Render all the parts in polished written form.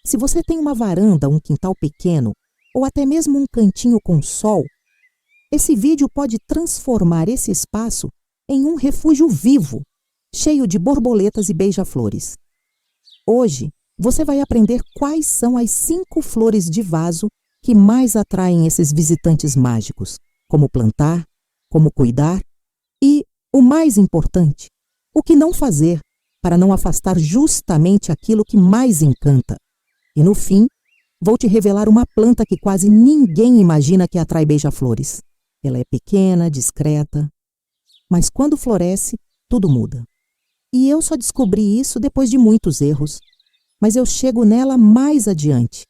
Se você tem uma varanda, um quintal pequeno ou até mesmo um cantinho com sol, esse vídeo pode transformar esse espaço em um refúgio vivo, cheio de borboletas e beija-flores. Hoje, você vai aprender quais são as 5 flores de vaso que mais atraem esses visitantes mágicos, como plantar, como cuidar e, o mais importante, o que não fazer para não afastar justamente aquilo que mais encanta. E no fim, vou te revelar uma planta que quase ninguém imagina que atrai beija-flores. Ela é pequena, discreta, mas quando floresce, tudo muda. E eu só descobri isso depois de muitos erros, mas eu chego nela mais adiante.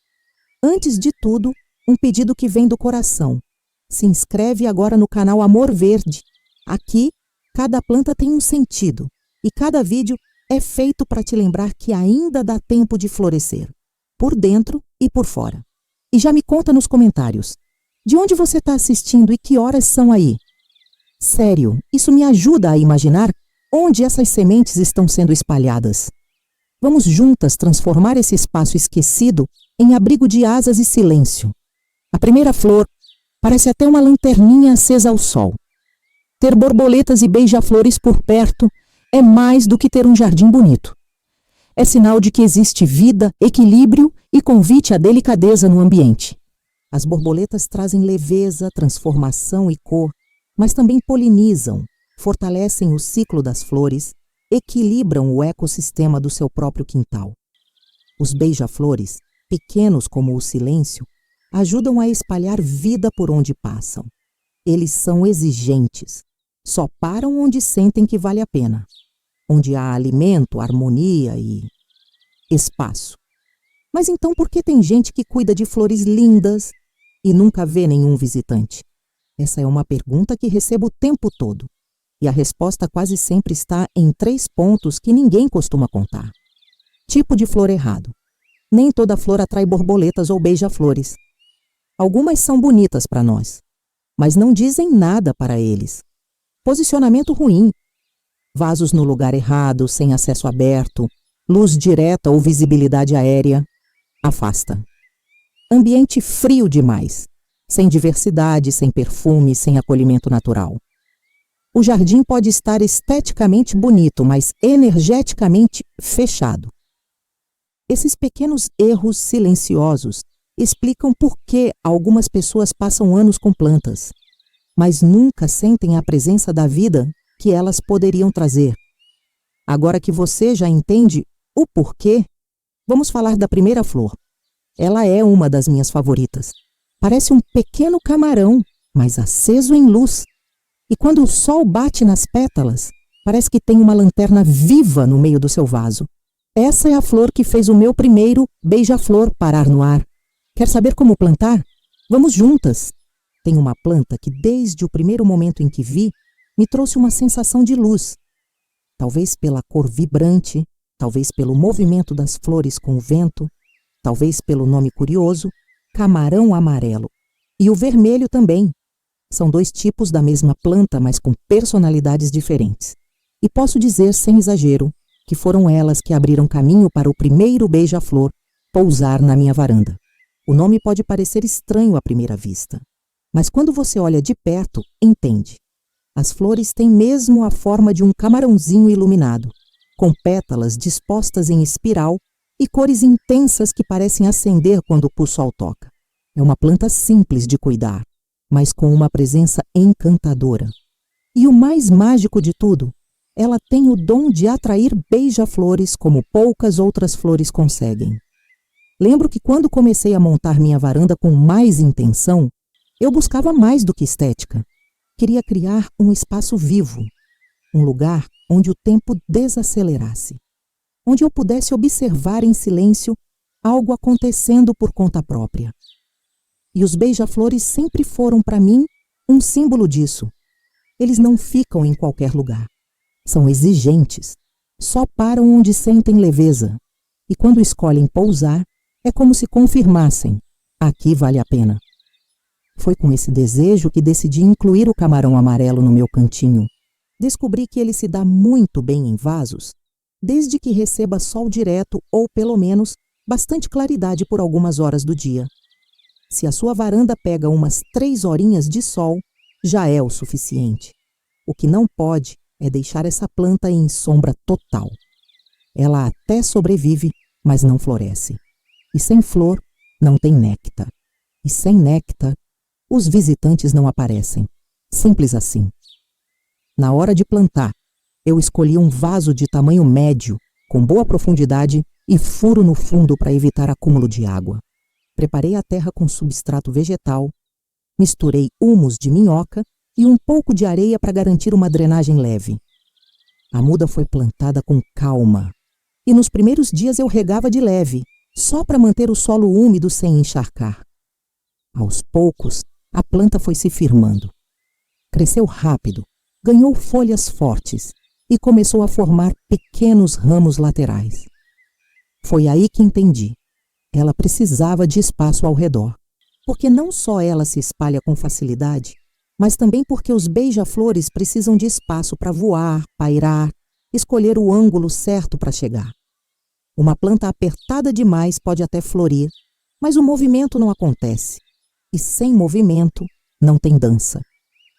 Antes de tudo, um pedido que vem do coração. Se inscreve agora no canal Amor Verde. Aqui, cada planta tem um sentido e cada vídeo é feito para te lembrar que ainda dá tempo de florescer, por dentro e por fora. E já me conta nos comentários, de onde você está assistindo e que horas são aí? Sério, isso me ajuda a imaginar onde essas sementes estão sendo espalhadas. Vamos juntas transformar esse espaço esquecido em abrigo de asas e silêncio. A primeira flor parece até uma lanterninha acesa ao sol. Ter borboletas e beija-flores por perto é mais do que ter um jardim bonito. É sinal de que existe vida, equilíbrio e convite à delicadeza no ambiente. As borboletas trazem leveza, transformação e cor, mas também polinizam, fortalecem o ciclo das flores, equilibram o ecossistema do seu próprio quintal. Os beija-flores, pequenos como o silêncio, ajudam a espalhar vida por onde passam. Eles são exigentes, só param onde sentem que vale a pena, onde há alimento, harmonia e espaço. Mas então por que tem gente que cuida de flores lindas e nunca vê nenhum visitante? Essa é uma pergunta que recebo o tempo todo. E a resposta quase sempre está em 3 pontos que ninguém costuma contar. Tipo de flor errado. Nem toda flor atrai borboletas ou beija-flores. Algumas são bonitas para nós, mas não dizem nada para eles. Posicionamento ruim. Vasos no lugar errado, sem acesso aberto, luz direta ou visibilidade aérea. Afasta. Ambiente frio demais, sem diversidade, sem perfume, sem acolhimento natural. O jardim pode estar esteticamente bonito, mas energeticamente fechado. Esses pequenos erros silenciosos explicam por que algumas pessoas passam anos com plantas, mas nunca sentem a presença da vida que elas poderiam trazer. Agora que você já entende o porquê, vamos falar da primeira flor. Ela é uma das minhas favoritas. Parece um pequeno camarão, mas aceso em luz. E quando o sol bate nas pétalas, parece que tem uma lanterna viva no meio do seu vaso. Essa é a flor que fez o meu primeiro beija-flor parar no ar. Quer saber como plantar? Vamos juntas! Tem uma planta que, desde o primeiro momento em que vi, me trouxe uma sensação de luz. Talvez pela cor vibrante, talvez pelo movimento das flores com o vento, talvez pelo nome curioso, camarão amarelo. E o vermelho também. São 2 tipos da mesma planta, mas com personalidades diferentes. E posso dizer, sem exagero, que foram elas que abriram caminho para o primeiro beija-flor pousar na minha varanda. O nome pode parecer estranho à primeira vista, mas quando você olha de perto, entende. As flores têm mesmo a forma de um camarãozinho iluminado, com pétalas dispostas em espiral e cores intensas que parecem acender quando o sol toca. É uma planta simples de cuidar, mas com uma presença encantadora. E o mais mágico de tudo, ela tem o dom de atrair beija-flores como poucas outras flores conseguem. Lembro que quando comecei a montar minha varanda com mais intenção, eu buscava mais do que estética. Queria criar um espaço vivo, um lugar onde o tempo desacelerasse, onde eu pudesse observar em silêncio algo acontecendo por conta própria. E os beija-flores sempre foram para mim um símbolo disso. Eles não ficam em qualquer lugar. São exigentes. Só param onde sentem leveza. E quando escolhem pousar, é como se confirmassem: aqui vale a pena. Foi com esse desejo que decidi incluir o camarão amarelo no meu cantinho. Descobri que ele se dá muito bem em vasos, desde que receba sol direto ou, pelo menos, bastante claridade por algumas horas do dia. Se a sua varanda pega umas 3 horinhas de sol, já é o suficiente. O que não pode é deixar essa planta em sombra total. Ela até sobrevive, mas não floresce. E sem flor, não tem néctar. E sem néctar, os visitantes não aparecem. Simples assim. Na hora de plantar, eu escolhi um vaso de tamanho médio, com boa profundidade e furo no fundo para evitar acúmulo de água. Preparei a terra com substrato vegetal, misturei humus de minhoca e um pouco de areia para garantir uma drenagem leve. A muda foi plantada com calma, e nos primeiros dias eu regava de leve, só para manter o solo úmido sem encharcar. Aos poucos, a planta foi se firmando. Cresceu rápido, ganhou folhas fortes e começou a formar pequenos ramos laterais. Foi aí que entendi. Ela precisava de espaço ao redor, porque não só ela se espalha com facilidade, mas também porque os beija-flores precisam de espaço para voar, pairar, escolher o ângulo certo para chegar. Uma planta apertada demais pode até florir, mas o movimento não acontece. E sem movimento, não tem dança.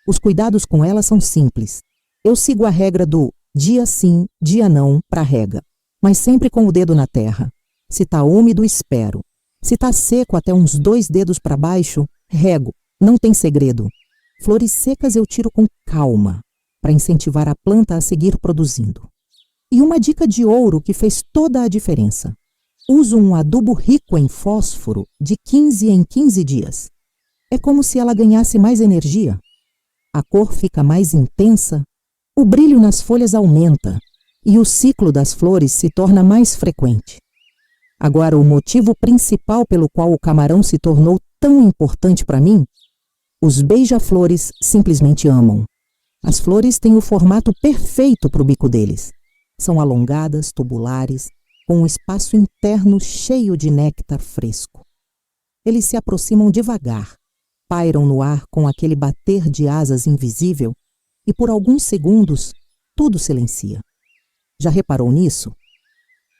Os cuidados com ela são simples. Eu sigo a regra do dia sim, dia não para rega, mas sempre com o dedo na terra. Se está úmido, espero. Se está seco até uns 2 dedos para baixo, rego. Não tem segredo. Flores secas eu tiro com calma, para incentivar a planta a seguir produzindo. E uma dica de ouro que fez toda a diferença. Uso um adubo rico em fósforo de 15 em 15 dias. É como se ela ganhasse mais energia. A cor fica mais intensa, o brilho nas folhas aumenta e o ciclo das flores se torna mais frequente. Agora, o motivo principal pelo qual o camarão se tornou tão importante para mim: os beija-flores simplesmente amam. As flores têm o formato perfeito para o bico deles. São alongadas, tubulares, com um espaço interno cheio de néctar fresco. Eles se aproximam devagar, pairam no ar com aquele bater de asas invisível e por alguns segundos tudo silencia. Já reparou nisso?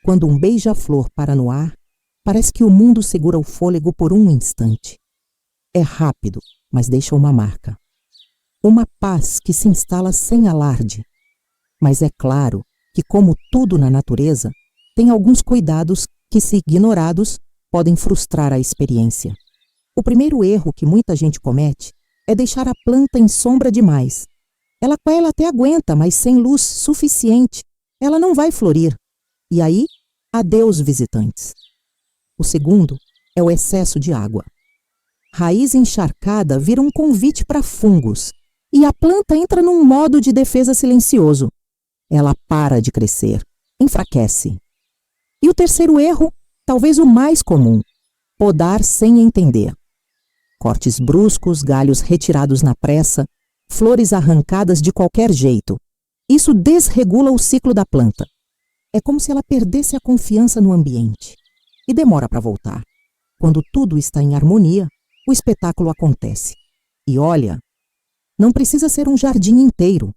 Quando um beija-flor para no ar, parece que o mundo segura o fôlego por um instante. É rápido, mas deixa uma marca. Uma paz que se instala sem alarde. Mas é claro que, como tudo na natureza, tem alguns cuidados que, se ignorados, podem frustrar a experiência. O primeiro erro que muita gente comete é deixar a planta em sombra demais. Ela até aguenta, mas sem luz suficiente, ela não vai florir. E aí, adeus visitantes. O segundo é o excesso de água. Raiz encharcada vira um convite para fungos, e a planta entra num modo de defesa silencioso. Ela para de crescer, enfraquece. E o terceiro erro, talvez o mais comum: podar sem entender. Cortes bruscos, galhos retirados na pressa, flores arrancadas de qualquer jeito. Isso desregula o ciclo da planta. É como se ela perdesse a confiança no ambiente. E demora para voltar. Quando tudo está em harmonia, o espetáculo acontece. E olha, não precisa ser um jardim inteiro.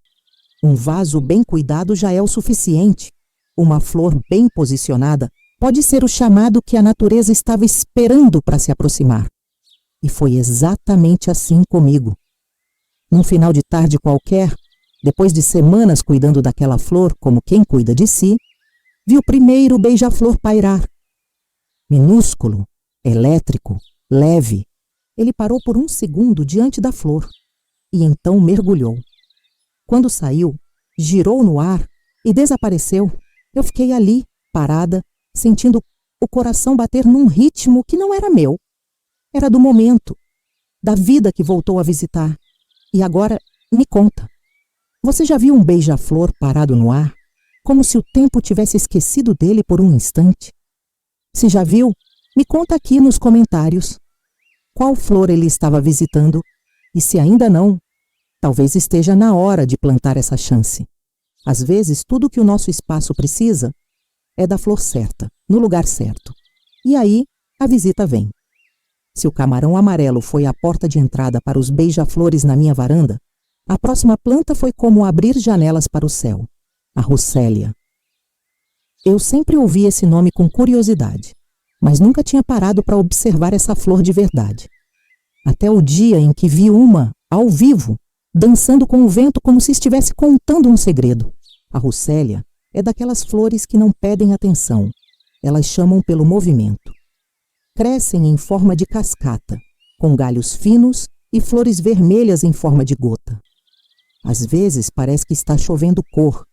Um vaso bem cuidado já é o suficiente. Uma flor bem posicionada pode ser o chamado que a natureza estava esperando para se aproximar. E foi exatamente assim comigo. Num final de tarde qualquer, depois de semanas cuidando daquela flor como quem cuida de si, vi o primeiro beija-flor pairar. Minúsculo, elétrico, leve, ele parou por um segundo diante da flor e então mergulhou. Quando saiu, girou no ar e desapareceu. Eu fiquei ali, parada, sentindo o coração bater num ritmo que não era meu. Era do momento, da vida que voltou a visitar. E agora, me conta, você já viu um beija-flor parado no ar, como se o tempo tivesse esquecido dele por um instante? Se já viu, me conta aqui nos comentários. Qual flor ele estava visitando? E se ainda não, talvez esteja na hora de plantar essa chance. Às vezes, tudo que o nosso espaço precisa é da flor certa, no lugar certo. E aí, a visita vem. Se o camarão amarelo foi a porta de entrada para os beija-flores na minha varanda, a próxima planta foi como abrir janelas para o céu, a Russélia. Eu sempre ouvi esse nome com curiosidade, mas nunca tinha parado para observar essa flor de verdade. Até o dia em que vi uma, ao vivo, dançando com o vento como se estivesse contando um segredo. A Russélia é daquelas flores que não pedem atenção. Elas chamam pelo movimento. Crescem em forma de cascata, com galhos finos e flores vermelhas em forma de gota. Às vezes parece que está chovendo cor,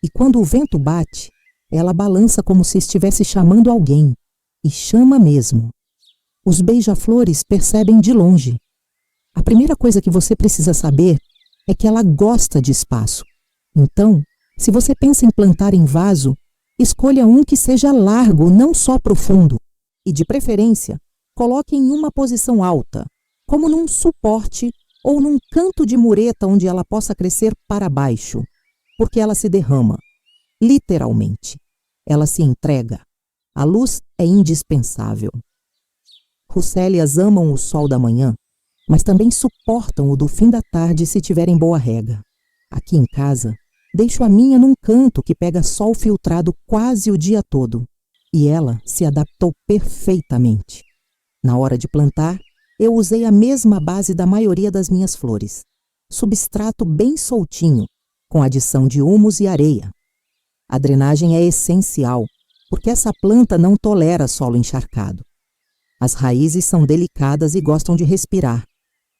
e quando o vento bate, ela balança como se estivesse chamando alguém, e chama mesmo. Os beija-flores percebem de longe. A primeira coisa que você precisa saber é que ela gosta de espaço. Então, se você pensa em plantar em vaso, escolha um que seja largo, não só profundo, e de preferência, coloque em uma posição alta, como num suporte ou num canto de mureta onde ela possa crescer para baixo, porque ela se derrama, literalmente. Ela se entrega. A luz é indispensável. Russélias amam o sol da manhã, mas também suportam o do fim da tarde se tiverem boa rega. Aqui em casa, deixo a minha num canto que pega sol filtrado quase o dia todo, e ela se adaptou perfeitamente. Na hora de plantar, eu usei a mesma base da maioria das minhas flores, substrato bem soltinho, com adição de humus e areia. A drenagem é essencial, porque essa planta não tolera solo encharcado. As raízes são delicadas e gostam de respirar.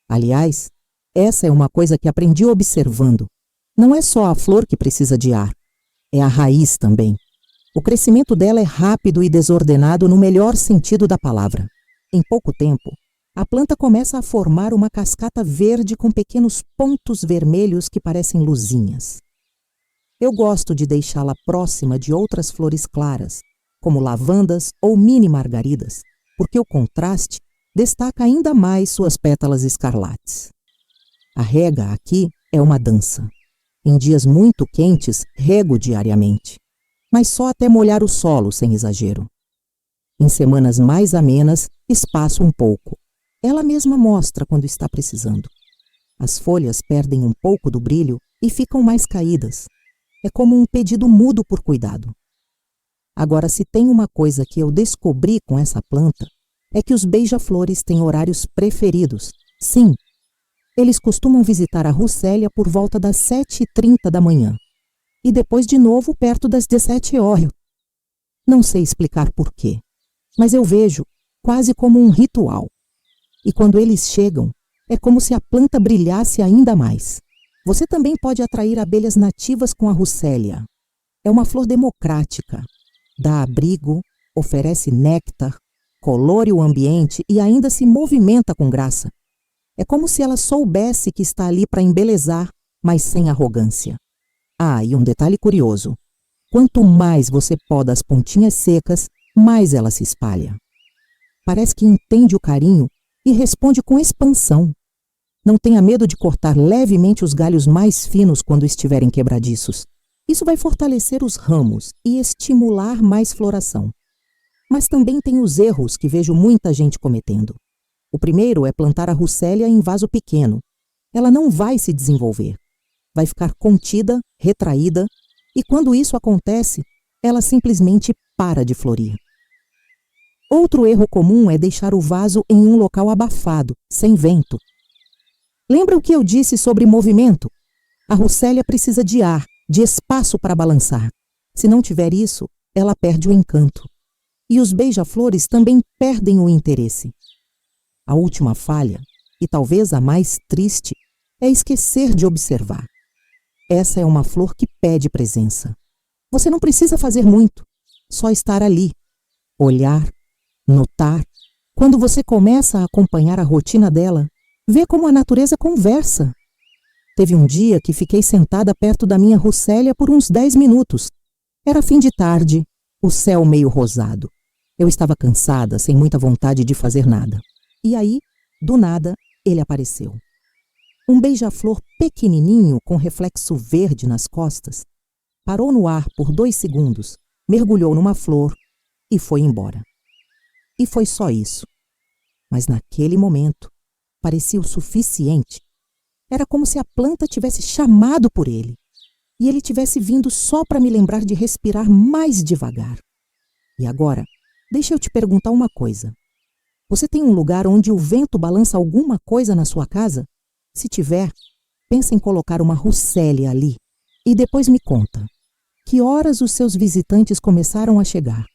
Aliás, essa é uma coisa que aprendi observando. Não é só a flor que precisa de ar, é a raiz também. O crescimento dela é rápido e desordenado no melhor sentido da palavra. Em pouco tempo, a planta começa a formar uma cascata verde com pequenos pontos vermelhos que parecem luzinhas. Eu gosto de deixá-la próxima de outras flores claras, como lavandas ou mini margaridas, porque o contraste destaca ainda mais suas pétalas escarlates. A rega aqui é uma dança. Em dias muito quentes, rego diariamente, mas só até molhar o solo, sem exagero. Em semanas mais amenas, espaço um pouco. Ela mesma mostra quando está precisando. As folhas perdem um pouco do brilho e ficam mais caídas. É como um pedido mudo por cuidado. Agora, se tem uma coisa que eu descobri com essa planta, é que os beija-flores têm horários preferidos. Sim, eles costumam visitar a Russélia por volta das 7h30 da manhã e depois de novo perto das 17h. Não sei explicar por quê, mas eu vejo quase como um ritual. E quando eles chegam, é como se a planta brilhasse ainda mais. Você também pode atrair abelhas nativas com a Russélia. É uma flor democrática. Dá abrigo, oferece néctar, colore o ambiente e ainda se movimenta com graça. É como se ela soubesse que está ali para embelezar, mas sem arrogância. Ah, e um detalhe curioso. Quanto mais você poda as pontinhas secas, mais ela se espalha. Parece que entende o carinho e responde com expansão. Não tenha medo de cortar levemente os galhos mais finos quando estiverem quebradiços. Isso vai fortalecer os ramos e estimular mais floração. Mas também tem os erros que vejo muita gente cometendo. O primeiro é plantar a Russélia em vaso pequeno. Ela não vai se desenvolver. Vai ficar contida, retraída, e quando isso acontece, ela simplesmente para de florir. Outro erro comum é deixar o vaso em um local abafado, sem vento. Lembra o que eu disse sobre movimento? A Russélia precisa de ar, de espaço para balançar. Se não tiver isso, ela perde o encanto. E os beija-flores também perdem o interesse. A última falha, e talvez a mais triste, é esquecer de observar. Essa é uma flor que pede presença. Você não precisa fazer muito, só estar ali, olhar, notar. Quando você começa a acompanhar a rotina dela, vê como a natureza conversa. Teve um dia que fiquei sentada perto da minha Russélia por uns 10 minutos. Era fim de tarde, o céu meio rosado. Eu estava cansada, sem muita vontade de fazer nada. E aí, do nada, ele apareceu. Um beija-flor pequenininho com reflexo verde nas costas. Parou no ar por 2 segundos, mergulhou numa flor e foi embora. E foi só isso. Mas naquele momento, parecia o suficiente. Era como se a planta tivesse chamado por ele. E ele tivesse vindo só para me lembrar de respirar mais devagar. E agora, Deixa eu te perguntar uma coisa. Você tem um lugar onde o vento balança alguma coisa na sua casa? Se tiver, pensa em colocar uma russélia ali e depois me conta. Que horas os seus visitantes começaram a chegar?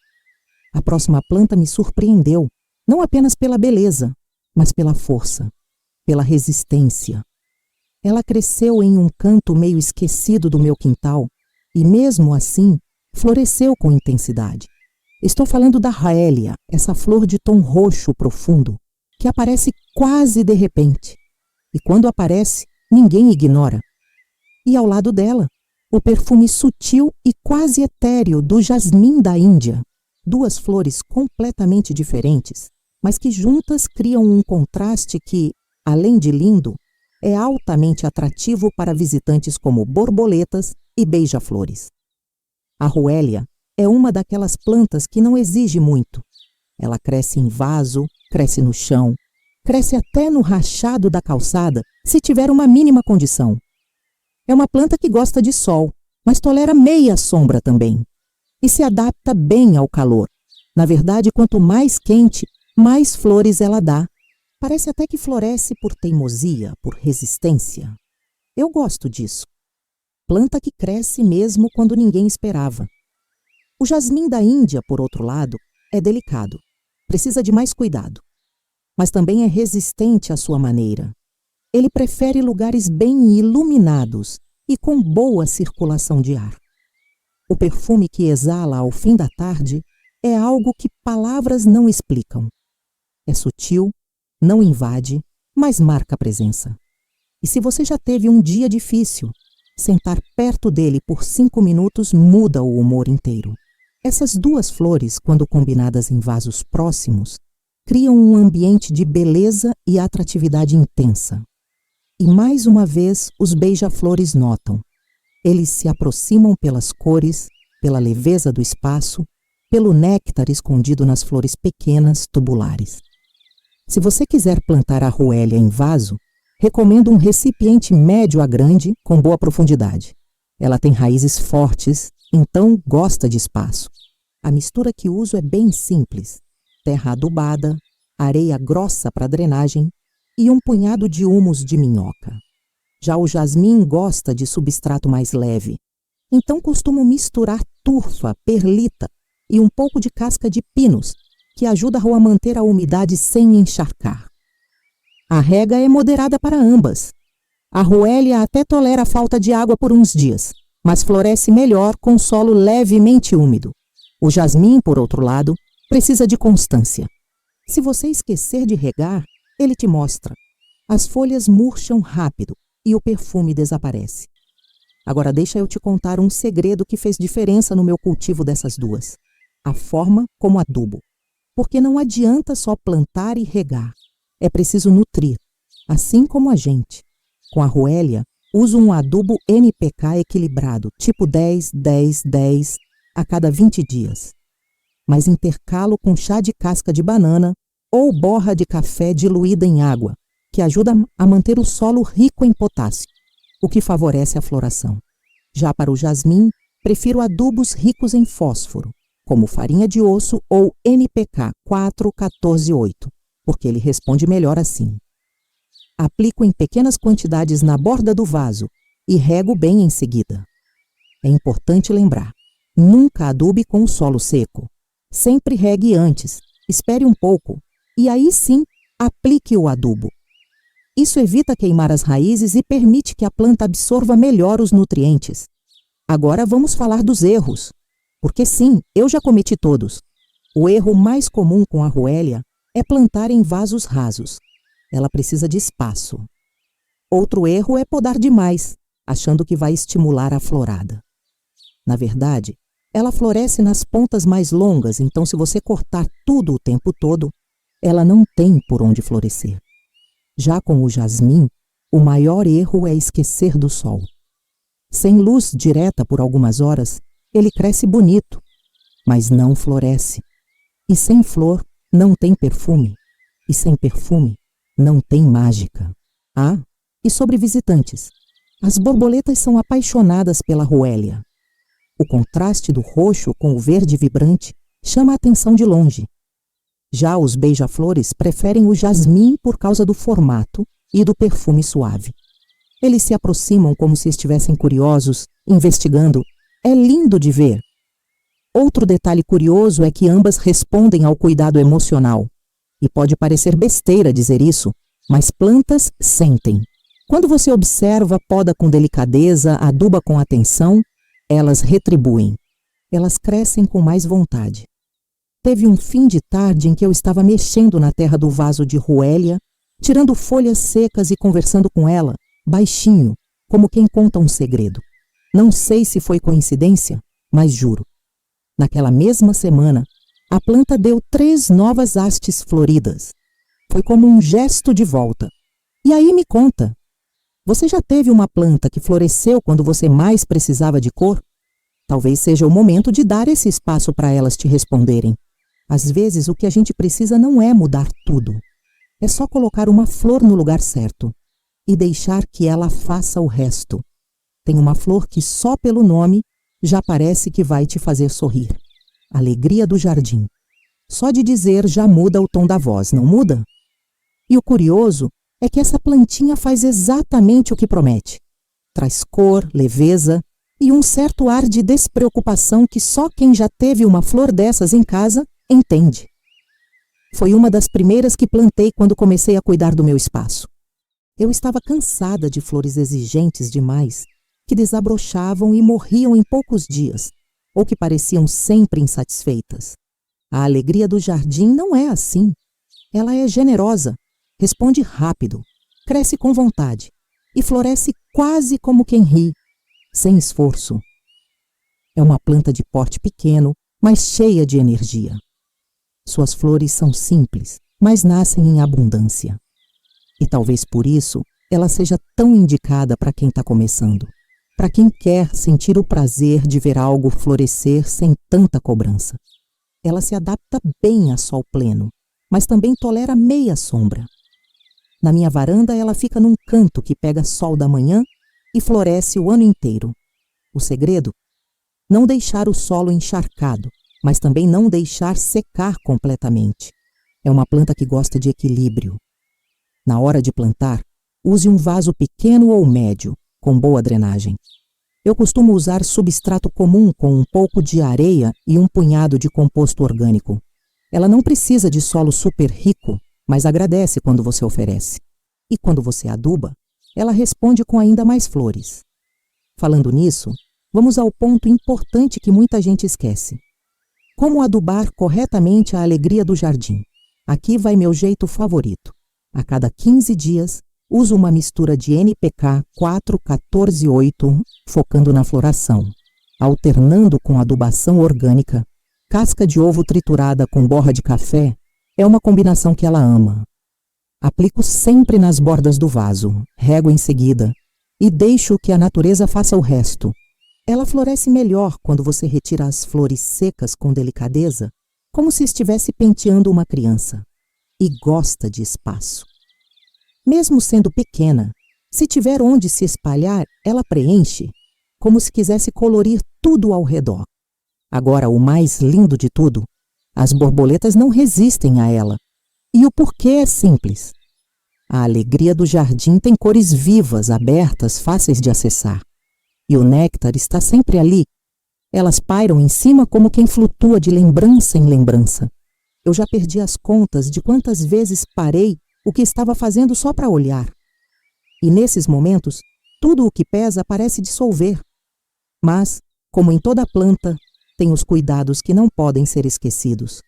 A próxima planta me surpreendeu, não apenas pela beleza, mas pela força, pela resistência. Ela cresceu em um canto meio esquecido do meu quintal e, mesmo assim, floresceu com intensidade. Estou falando da Raelia, essa flor de tom roxo profundo, que aparece quase de repente. E quando aparece, ninguém ignora. E ao lado dela, o perfume sutil e quase etéreo do jasmim da Índia. Duas flores completamente diferentes, mas que juntas criam um contraste que, além de lindo, é altamente atrativo para visitantes como borboletas e beija-flores. A Ruélia é uma daquelas plantas que não exige muito. Ela cresce em vaso, cresce no chão, cresce até no rachado da calçada, se tiver uma mínima condição. É uma planta que gosta de sol, mas tolera meia sombra também. E se adapta bem ao calor. Na verdade, quanto mais quente, mais flores ela dá. Parece até que floresce por teimosia, por resistência. Eu gosto disso. Planta que cresce mesmo quando ninguém esperava. O jasmim da Índia, por outro lado, é delicado. Precisa de mais cuidado. Mas também é resistente à sua maneira. Ele prefere lugares bem iluminados e com boa circulação de ar. O perfume que exala ao fim da tarde é algo que palavras não explicam. É sutil, não invade, mas marca presença. E se você já teve um dia difícil, sentar perto dele por 5 minutos muda o humor inteiro. Essas duas flores, quando combinadas em vasos próximos, criam um ambiente de beleza e atratividade intensa. E mais uma vez os beija-flores notam. Eles se aproximam pelas cores, pela leveza do espaço, pelo néctar escondido nas flores pequenas, tubulares. Se você quiser plantar a Ruélia em vaso, recomendo um recipiente médio a grande com boa profundidade. Ela tem raízes fortes, então gosta de espaço. A mistura que uso é bem simples: terra adubada, areia grossa para drenagem e um punhado de humus de minhoca. Já o jasmim gosta de substrato mais leve, então costumo misturar turfa, perlita e um pouco de casca de pinos, que ajuda a manter a umidade sem encharcar. A rega é moderada para ambas. A Ruélia até tolera a falta de água por uns dias, mas floresce melhor com solo levemente úmido. O jasmim, por outro lado, precisa de constância. Se você esquecer de regar, ele te mostra. As folhas murcham rápido e o perfume desaparece. Agora deixa eu te contar um segredo que fez diferença no meu cultivo dessas duas. A forma como adubo. Porque não adianta só plantar e regar. É preciso nutrir, assim como a gente. Com a Ruélia, uso um adubo NPK equilibrado, tipo 10, 10, 10, a cada 20 dias. Mas intercalo com chá de casca de banana ou borra de café diluída em água, que ajuda a manter o solo rico em potássio, o que favorece a floração. Já para o jasmim, prefiro adubos ricos em fósforo, como farinha de osso ou NPK 4,14,8, porque ele responde melhor assim. Aplico em pequenas quantidades na borda do vaso e rego bem em seguida. É importante lembrar, nunca adube com o solo seco. Sempre regue antes, espere um pouco e aí sim aplique o adubo. Isso evita queimar as raízes e permite que a planta absorva melhor os nutrientes. Agora vamos falar dos erros. Porque sim, eu já cometi todos. O erro mais comum com a Ruélia é plantar em vasos rasos. Ela precisa de espaço. Outro erro é podar demais, achando que vai estimular a florada. Na verdade, ela floresce nas pontas mais longas, então se você cortar tudo o tempo todo, ela não tem por onde florescer. Já com o jasmim, o maior erro é esquecer do sol. Sem luz direta por algumas horas, ele cresce bonito, mas não floresce. E sem flor, não tem perfume. E sem perfume, não tem mágica. Ah, e sobre visitantes. As borboletas são apaixonadas pela Ruélia. O contraste do roxo com o verde vibrante chama a atenção de longe. Já os beija-flores preferem o jasmim por causa do formato e do perfume suave. Eles se aproximam como se estivessem curiosos, investigando. É lindo de ver. Outro detalhe curioso é que ambas respondem ao cuidado emocional. E pode parecer besteira dizer isso, mas plantas sentem. Quando você observa, poda com delicadeza, aduba com atenção, elas retribuem. Elas crescem com mais vontade. Teve um fim de tarde em que eu estava mexendo na terra do vaso de Ruélia, tirando folhas secas e conversando com ela, baixinho, como quem conta um segredo. Não sei se foi coincidência, mas juro. Naquela mesma semana, a planta deu 3 novas hastes floridas. Foi como um gesto de volta. E aí me conta, você já teve uma planta que floresceu quando você mais precisava de cor? Talvez seja o momento de dar esse espaço para elas te responderem. Às vezes, o que a gente precisa não é mudar tudo. É só colocar uma flor no lugar certo e deixar que ela faça o resto. Tem uma flor que só pelo nome já parece que vai te fazer sorrir. Alegria do jardim. Só de dizer já muda o tom da voz, não muda? E o curioso é que essa plantinha faz exatamente o que promete. Traz cor, leveza e um certo ar de despreocupação que só quem já teve uma flor dessas em casa entende. Foi uma das primeiras que plantei quando comecei a cuidar do meu espaço. Eu estava cansada de flores exigentes demais, que desabrochavam e morriam em poucos dias, ou que pareciam sempre insatisfeitas. A alegria do jardim não é assim. Ela é generosa, responde rápido, cresce com vontade e floresce quase como quem ri, sem esforço. É uma planta de porte pequeno, mas cheia de energia. Suas flores são simples, mas nascem em abundância. E talvez por isso ela seja tão indicada para quem está começando, para quem quer sentir o prazer de ver algo florescer sem tanta cobrança. Ela se adapta bem a sol pleno, mas também tolera meia sombra. Na minha varanda ela fica num canto que pega sol da manhã e floresce o ano inteiro. O segredo? Não deixar o solo encharcado, mas também não deixar secar completamente. É uma planta que gosta de equilíbrio. Na hora de plantar, use um vaso pequeno ou médio, com boa drenagem. Eu costumo usar substrato comum com um pouco de areia e um punhado de composto orgânico. Ela não precisa de solo super rico, mas agradece quando você oferece. E quando você aduba, ela responde com ainda mais flores. Falando nisso, vamos ao ponto importante que muita gente esquece. Como adubar corretamente a alegria do jardim? Aqui vai meu jeito favorito. A cada 15 dias, uso uma mistura de NPK 4-14-8, focando na floração, alternando com adubação orgânica. Casca de ovo triturada com borra de café é uma combinação que ela ama. Aplico sempre nas bordas do vaso, rego em seguida e deixo que a natureza faça o resto. Ela floresce melhor quando você retira as flores secas com delicadeza, como se estivesse penteando uma criança. E gosta de espaço. Mesmo sendo pequena, se tiver onde se espalhar, ela preenche, como se quisesse colorir tudo ao redor. Agora, o mais lindo de tudo, as borboletas não resistem a ela. E o porquê é simples. A alegria do jardim tem cores vivas, abertas, fáceis de acessar. E o néctar está sempre ali. Elas pairam em cima como quem flutua de lembrança em lembrança. Eu já perdi as contas de quantas vezes parei o que estava fazendo só para olhar. E nesses momentos, tudo o que pesa parece dissolver. Mas, como em toda planta, tem os cuidados que não podem ser esquecidos.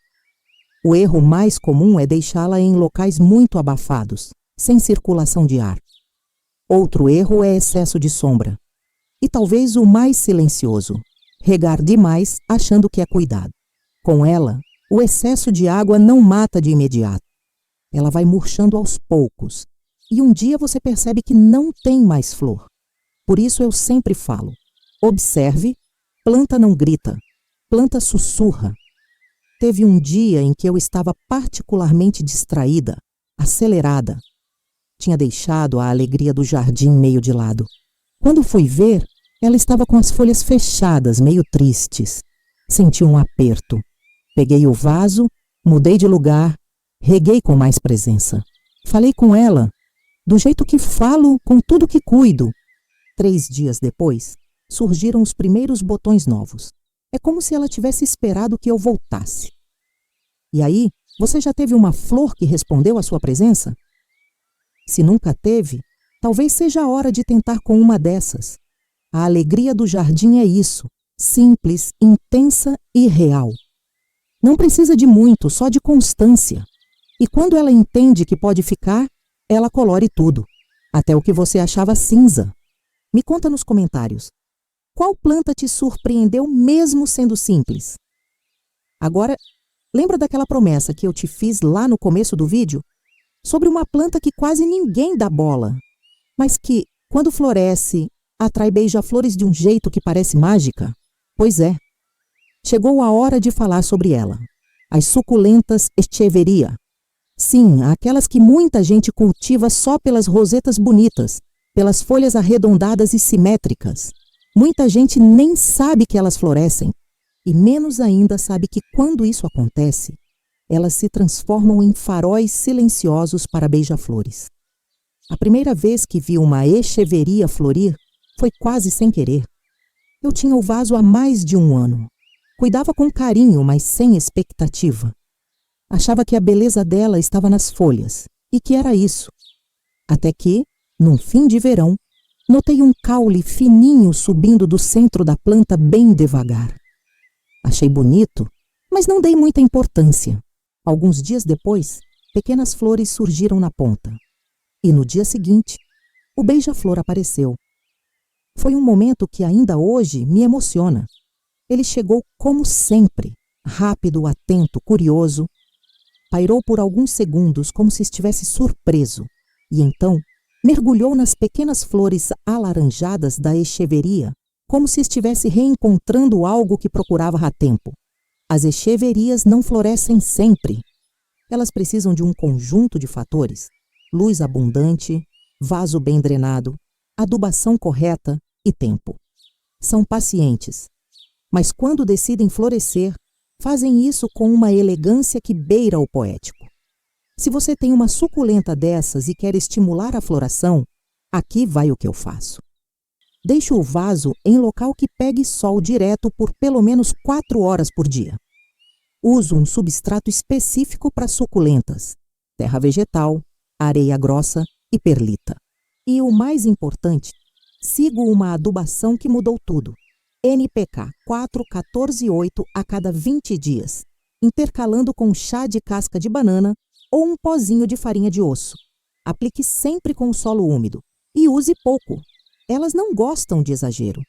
O erro mais comum é deixá-la em locais muito abafados, sem circulação de ar. Outro erro é excesso de sombra. E talvez o mais silencioso, regar demais achando que é cuidado. Com ela, o excesso de água não mata de imediato. Ela vai murchando aos poucos, e um dia você percebe que não tem mais flor. Por isso eu sempre falo, observe, planta não grita, planta sussurra. Teve um dia em que eu estava particularmente distraída, acelerada. Tinha deixado a alegria do jardim meio de lado. Quando fui ver, ela estava com as folhas fechadas, meio tristes. Senti um aperto. Peguei o vaso, mudei de lugar, reguei com mais presença. Falei com ela, do jeito que falo com tudo que cuido. 3 dias depois, surgiram os primeiros botões novos. É como se ela tivesse esperado que eu voltasse. E aí, você já teve uma flor que respondeu à sua presença? Se nunca teve, talvez seja a hora de tentar com uma dessas. A alegria do jardim é isso, simples, intensa e real. Não precisa de muito, só de constância. E quando ela entende que pode ficar, ela colore tudo, até o que você achava cinza. Me conta nos comentários. Qual planta te surpreendeu mesmo sendo simples? Agora, lembra daquela promessa que eu te fiz lá no começo do vídeo? Sobre uma planta que quase ninguém dá bola, mas que, quando floresce, atrai beija-flores de um jeito que parece mágica? Pois é. Chegou a hora de falar sobre ela. As suculentas Echeveria. Sim, aquelas que muita gente cultiva só pelas rosetas bonitas, pelas folhas arredondadas e simétricas. Muita gente nem sabe que elas florescem, e menos ainda sabe que quando isso acontece, elas se transformam em faróis silenciosos para beija-flores. A primeira vez que vi uma Echeveria florir foi quase sem querer. Eu tinha o vaso há mais de 1 ano. Cuidava com carinho, mas sem expectativa. Achava que a beleza dela estava nas folhas, e que era isso. Até que, num fim de verão, notei um caule fininho subindo do centro da planta bem devagar. Achei bonito, mas não dei muita importância. Alguns dias depois, pequenas flores surgiram na ponta. E no dia seguinte, o beija-flor apareceu. Foi um momento que ainda hoje me emociona. Ele chegou como sempre, rápido, atento, curioso. Pairou por alguns segundos como se estivesse surpreso. E então, mergulhou nas pequenas flores alaranjadas da Echeveria, como se estivesse reencontrando algo que procurava há tempo. As Echeverias não florescem sempre. Elas precisam de um conjunto de fatores: luz abundante, vaso bem drenado, adubação correta e tempo. São pacientes, mas quando decidem florescer, fazem isso com uma elegância que beira o poético. Se você tem uma suculenta dessas e quer estimular a floração, aqui vai o que eu faço. Deixe o vaso em local que pegue sol direto por pelo menos 4 horas por dia. Uso um substrato específico para suculentas: terra vegetal, areia grossa e perlita. E o mais importante, sigo uma adubação que mudou tudo. NPK 4-14-8 a cada 20 dias, intercalando com chá de casca de banana ou um pozinho de farinha de osso. Aplique sempre com o solo úmido e use pouco. Elas não gostam de exagero.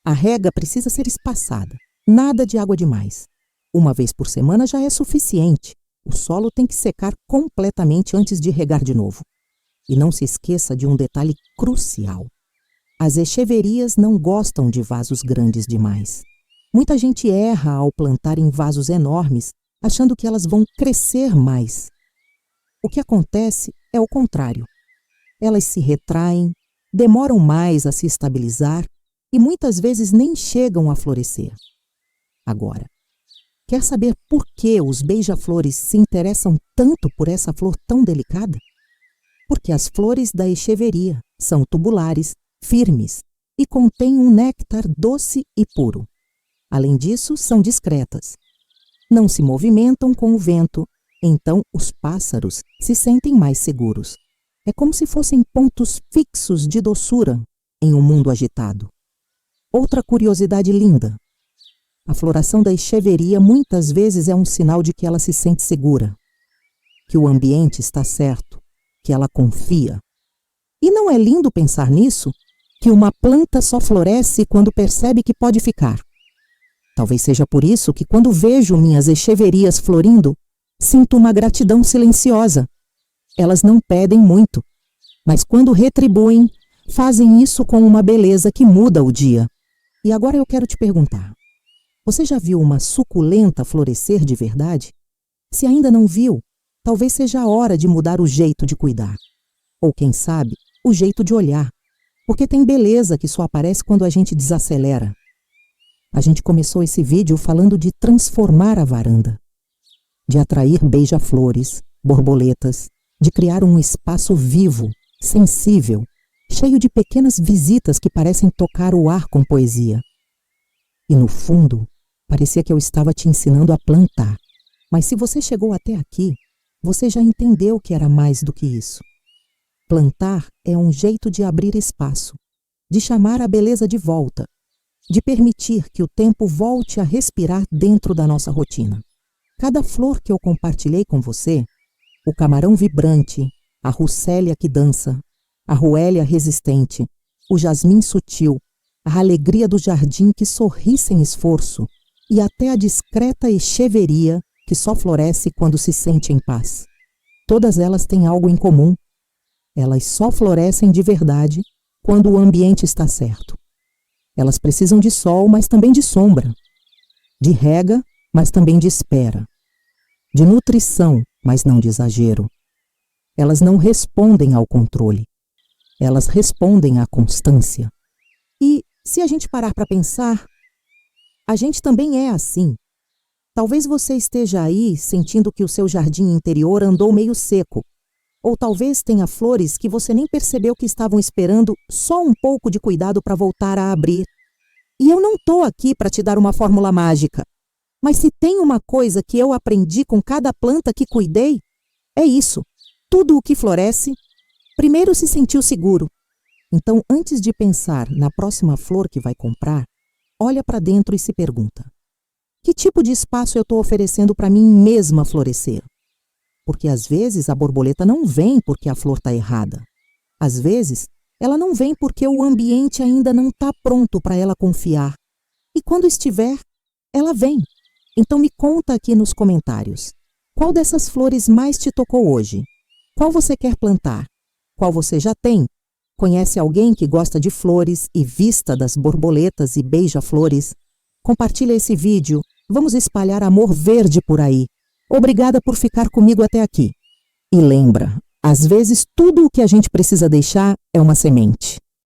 A rega precisa ser espaçada, nada de água demais. 1 vez por semana já é suficiente. O solo tem que secar completamente antes de regar de novo. E não se esqueça de um detalhe crucial. As Echeverias não gostam de vasos grandes demais. Muita gente erra ao plantar em vasos enormes, achando que elas vão crescer mais. O que acontece é o contrário. Elas se retraem, demoram mais a se estabilizar e muitas vezes nem chegam a florescer. Agora, quer saber por que os beija-flores se interessam tanto por essa flor tão delicada? Porque as flores da Echeveria são tubulares, firmes e contêm um néctar doce e puro. Além disso, são discretas. Não se movimentam com o vento, então os pássaros se sentem mais seguros. É como se fossem pontos fixos de doçura em um mundo agitado. Outra curiosidade linda. A floração da Echeveria muitas vezes é um sinal de que ela se sente segura, que o ambiente está certo, que ela confia. E não é lindo pensar nisso? Que uma planta só floresce quando percebe que pode ficar. Talvez seja por isso que quando vejo minhas Echeverias florindo, sinto uma gratidão silenciosa. Elas não pedem muito, mas quando retribuem, fazem isso com uma beleza que muda o dia. E agora eu quero te perguntar: você já viu uma suculenta florescer de verdade? Se ainda não viu, talvez seja a hora de mudar o jeito de cuidar. Ou quem sabe, o jeito de olhar. Porque tem beleza que só aparece quando a gente desacelera. A gente começou esse vídeo falando de transformar a varanda. de atrair beija-flores, borboletas, de criar um espaço vivo, sensível, cheio de pequenas visitas que parecem tocar o ar com poesia. E no fundo, parecia que eu estava te ensinando a plantar. Mas se você chegou até aqui, você já entendeu que era mais do que isso. Plantar é um jeito de abrir espaço, de chamar a beleza de volta, de permitir que o tempo volte a respirar dentro da nossa rotina. Cada flor que eu compartilhei com você, o camarão vibrante, a russélia que dança, a ruélia resistente, o jasmim sutil, a alegria do jardim que sorri sem esforço e até a discreta echeveria que só floresce quando se sente em paz. Todas elas têm algo em comum. Elas só florescem de verdade quando o ambiente está certo. Elas precisam de sol, mas também de sombra, de rega, mas também de espera, de nutrição, mas não de exagero. Elas não respondem ao controle. Elas respondem à constância. E, se a gente parar para pensar, a gente também é assim. Talvez você esteja aí sentindo que o seu jardim interior andou meio seco. Ou talvez tenha flores que você nem percebeu que estavam esperando só um pouco de cuidado para voltar a abrir. E eu não estou aqui para te dar uma fórmula mágica. Mas se tem uma coisa que eu aprendi com cada planta que cuidei, é isso. Tudo o que floresce, primeiro se sentiu seguro. Então, antes de pensar na próxima flor que vai comprar, olha para dentro e se pergunta: que tipo de espaço eu estou oferecendo para mim mesma florescer? Porque às vezes a borboleta não vem porque a flor está errada. Às vezes, ela não vem porque o ambiente ainda não está pronto para ela confiar. E quando estiver, ela vem. Então me conta aqui nos comentários. Qual dessas flores mais te tocou hoje? Qual você quer plantar? Qual você já tem? Conhece alguém que gosta de flores e vista das borboletas e beija-flores? Compartilha esse vídeo. Vamos espalhar amor verde por aí. Obrigada por ficar comigo até aqui. E lembra, às vezes tudo o que a gente precisa deixar é uma semente.